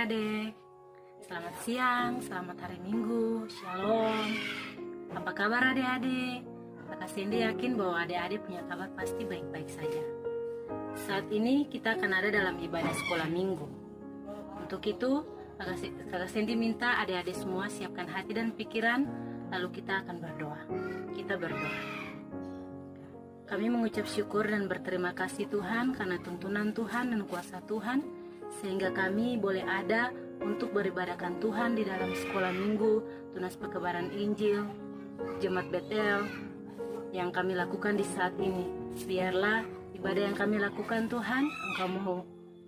adik-adik. Selamat siang, selamat hari Minggu, Shalom. Apa kabar adik-adik? Kakak Cindy yakin bahwa adik-adik punya kabar pasti baik-baik saja. Saat ini kita akan ada dalam ibadah sekolah minggu. Untuk itu, Kakak Cindy minta adik-adik semua siapkan hati dan pikiran, lalu kita akan berdoa. Kita berdoa. Kami mengucap syukur dan berterima kasih Tuhan karena tuntunan Tuhan dan kuasa Tuhan, sehingga kami boleh ada untuk beribadahkan Tuhan di dalam sekolah minggu, tunas perkabaran Injil, Jemaat Betel yang kami lakukan di saat ini. Biarlah ibadah yang kami lakukan Tuhan, Engkau mau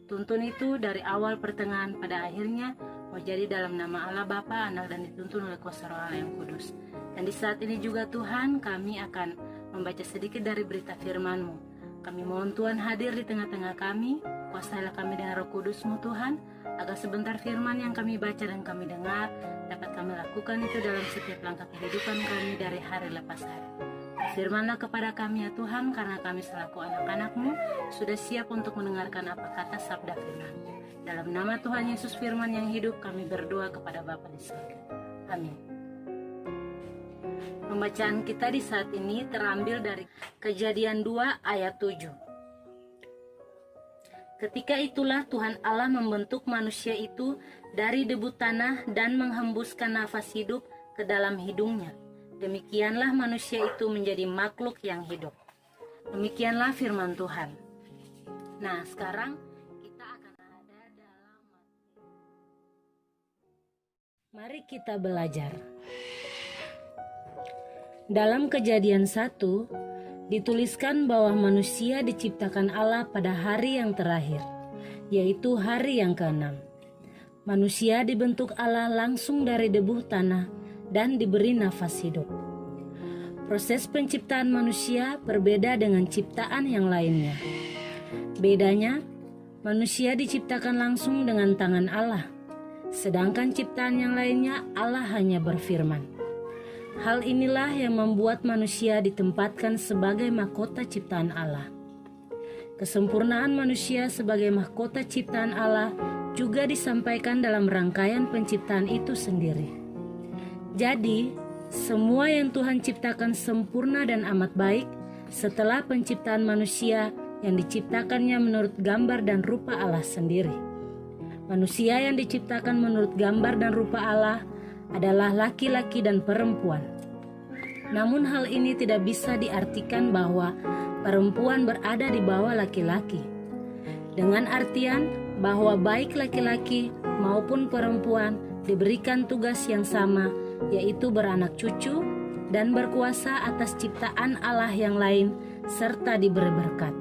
tuntun itu dari awal pertengahan pada akhirnya mau jadi dalam nama Allah Bapa, Anak dan dituntun oleh kuasa Roh Allah yang kudus. Dan di saat ini juga Tuhan, kami akan membaca sedikit dari berita firman-Mu. Kami mohon Tuhan hadir di tengah-tengah kami, kuasailah kami dengan Roh Kudus-Mu Tuhan, agar sebentar firman yang kami baca dan kami dengar dapat kami lakukan itu dalam setiap langkah kehidupan kami dari hari lepas hari. Firmanlah kepada kami ya Tuhan, karena kami selaku anak-anak-Mu sudah siap untuk mendengarkan apa kata sabda firman. Dalam nama Tuhan Yesus firman yang hidup kami berdoa kepada Bapa di surga. Amin. Pembacaan kita di saat ini terambil dari Kejadian 2 ayat 7. Ketika itulah Tuhan Allah membentuk manusia itu dari debu tanah dan menghembuskan nafas hidup ke dalam hidungnya. Demikianlah manusia itu menjadi makhluk yang hidup. Demikianlah firman Tuhan. Nah, sekarang kita akan ada dalam Mari kita belajar. Dalam Kejadian 1 dituliskan bahwa manusia diciptakan Allah pada hari yang terakhir, yaitu hari yang ke-6. Manusia dibentuk Allah langsung dari debu tanah dan diberi nafas hidup. Proses penciptaan manusia berbeda dengan ciptaan yang lainnya. Bedanya, manusia diciptakan langsung dengan tangan Allah, sedangkan ciptaan yang lainnya Allah hanya berfirman. Hal inilah yang membuat manusia ditempatkan sebagai mahkota ciptaan Allah. Kesempurnaan manusia sebagai mahkota ciptaan Allah juga disampaikan dalam rangkaian penciptaan itu sendiri. Jadi, semua yang Tuhan ciptakan sempurna dan amat baik setelah penciptaan manusia yang diciptakannya menurut gambar dan rupa Allah sendiri. Manusia yang diciptakan menurut gambar dan rupa Allah adalah laki-laki dan perempuan. Namun hal ini tidak bisa diartikan bahwa perempuan berada di bawah laki-laki. Dengan artian bahwa baik laki-laki maupun perempuan diberikan tugas yang sama, yaitu beranak cucu dan berkuasa atas ciptaan Allah yang lain serta diberi berkat.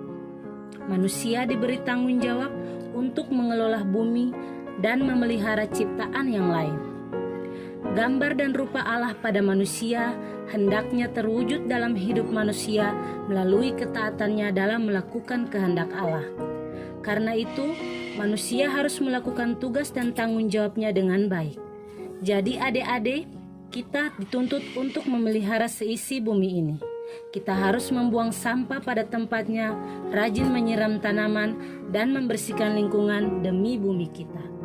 Manusia diberi tanggung jawab untuk mengelola bumi dan memelihara ciptaan yang lain. Gambar dan rupa Allah pada manusia hendaknya terwujud dalam hidup manusia melalui ketaatannya dalam melakukan kehendak Allah. Karena itu, manusia harus melakukan tugas dan tanggung jawabnya dengan baik. Jadi adik-adik, kita dituntut untuk memelihara seisi bumi ini. Kita harus membuang sampah pada tempatnya, rajin menyiram tanaman, dan membersihkan lingkungan demi bumi kita.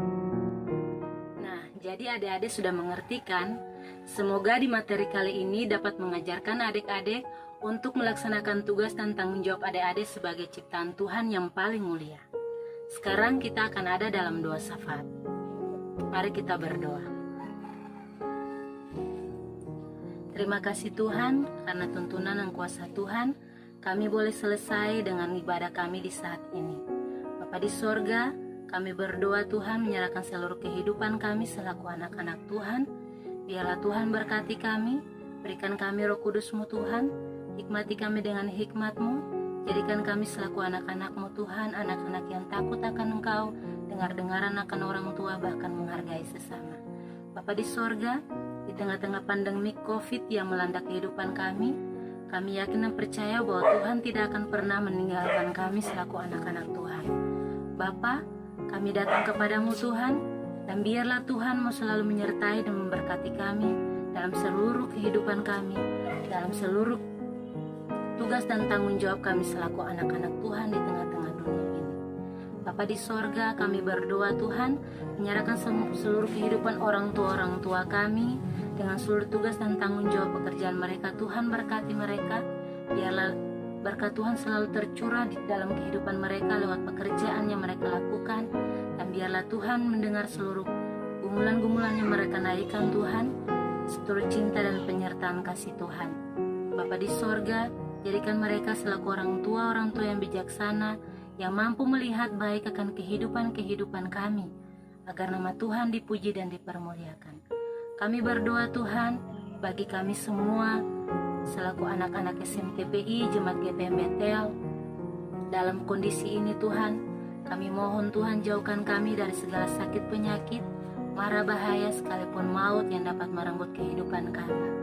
Jadi adik-adik sudah mengerti kan? Semoga di materi kali ini dapat mengajarkan adik-adik untuk melaksanakan tugas dan tanggung jawab adik-adik sebagai ciptaan Tuhan yang paling mulia. Sekarang kita akan ada dalam doa syafaat. Mari kita berdoa. Terima kasih Tuhan, karena tuntunan dan kuasa Tuhan, kami boleh selesai dengan ibadah kami di saat ini. Bapa di sorga, kami berdoa Tuhan menyerahkan seluruh kehidupan kami selaku anak-anak Tuhan. Biarlah Tuhan berkati kami, berikan kami Roh Kudus-Mu Tuhan, hikmati kami dengan hikmat-Mu, jadikan kami selaku anak-anak-Mu Tuhan, anak-anak yang takut akan Engkau, dengar-dengaran akan orang tua, bahkan menghargai sesama. Bapa di sorga, di tengah-tengah pandemi COVID yang melanda kehidupan kami yakin dan percaya bahwa Tuhan tidak akan pernah meninggalkan kami selaku anak-anak Tuhan. Bapa, kami datang kepadamu Tuhan, dan biarlah Tuhan-Mu selalu menyertai dan memberkati kami dalam seluruh kehidupan kami, dalam seluruh tugas dan tanggung jawab kami selaku anak-anak Tuhan di tengah-tengah dunia ini. Bapa di sorga, kami berdoa Tuhan, menyerahkan seluruh kehidupan orang tua kami, dengan seluruh tugas dan tanggung jawab pekerjaan mereka. Tuhan berkati mereka, biarlah berkat Tuhan selalu tercurah di dalam kehidupan mereka lewat pekerjaan yang mereka lakukan, dan biarlah Tuhan mendengar seluruh gumulan-gumulan yang mereka naikkan Tuhan, seturut cinta dan penyertaan kasih Tuhan. Bapa di sorga, jadikan mereka selaku orang tua yang bijaksana, yang mampu melihat baik akan kehidupan kami, agar nama Tuhan dipuji dan dipermuliakan. Kami berdoa Tuhan, bagi kami semua, selaku anak-anak SMTPI Jemaat GPM Betel, dalam kondisi ini Tuhan, kami mohon Tuhan jauhkan kami dari segala sakit penyakit, mara bahaya sekalipun maut yang dapat merenggut kehidupan kami.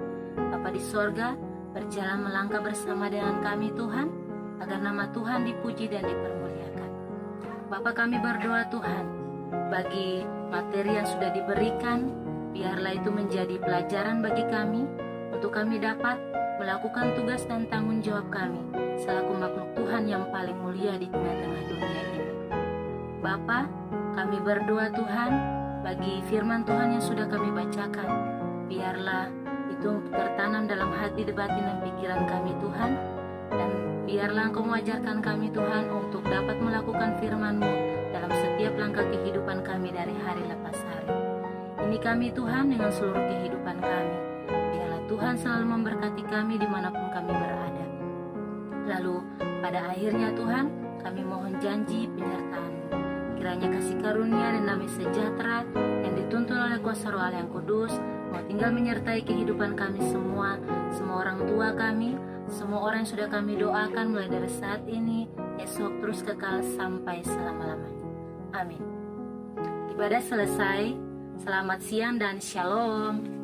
Bapa di sorga, berjalan melangkah bersama dengan kami Tuhan, agar nama Tuhan dipuji dan dipermuliakan. Bapa, kami berdoa Tuhan, bagi materi yang sudah diberikan, biarlah itu menjadi pelajaran bagi kami, untuk kami dapat melakukan tugas dan tanggung jawab kami, selaku makhluk Tuhan yang paling mulia di tengah-tengah dunia ini. Bapa, kami berdoa Tuhan, bagi firman Tuhan yang sudah kami bacakan, biarlah itu tertanam dalam hati, batin dan pikiran kami Tuhan, dan biarlah Engkau mengajarkan kami Tuhan untuk dapat melakukan firman-Mu dalam setiap langkah kehidupan kami dari hari lepas hari. Ini kami Tuhan dengan seluruh kehidupan kami. Biarlah Tuhan selalu memberkati kami dimanapun kami berada. Lalu pada akhirnya Tuhan, kami mohon janji penyertaan-Mu. Kiranya kasih karunia dan damai sejahtera yang dituntun oleh kuasa Roh Allah yang kudus mau tinggal menyertai kehidupan kami semua orang tua kami, semua orang yang sudah kami doakan mulai dari saat ini, esok, terus kekal sampai selama-lamanya. Amin. Ibadah selesai. Selamat siang dan shalom.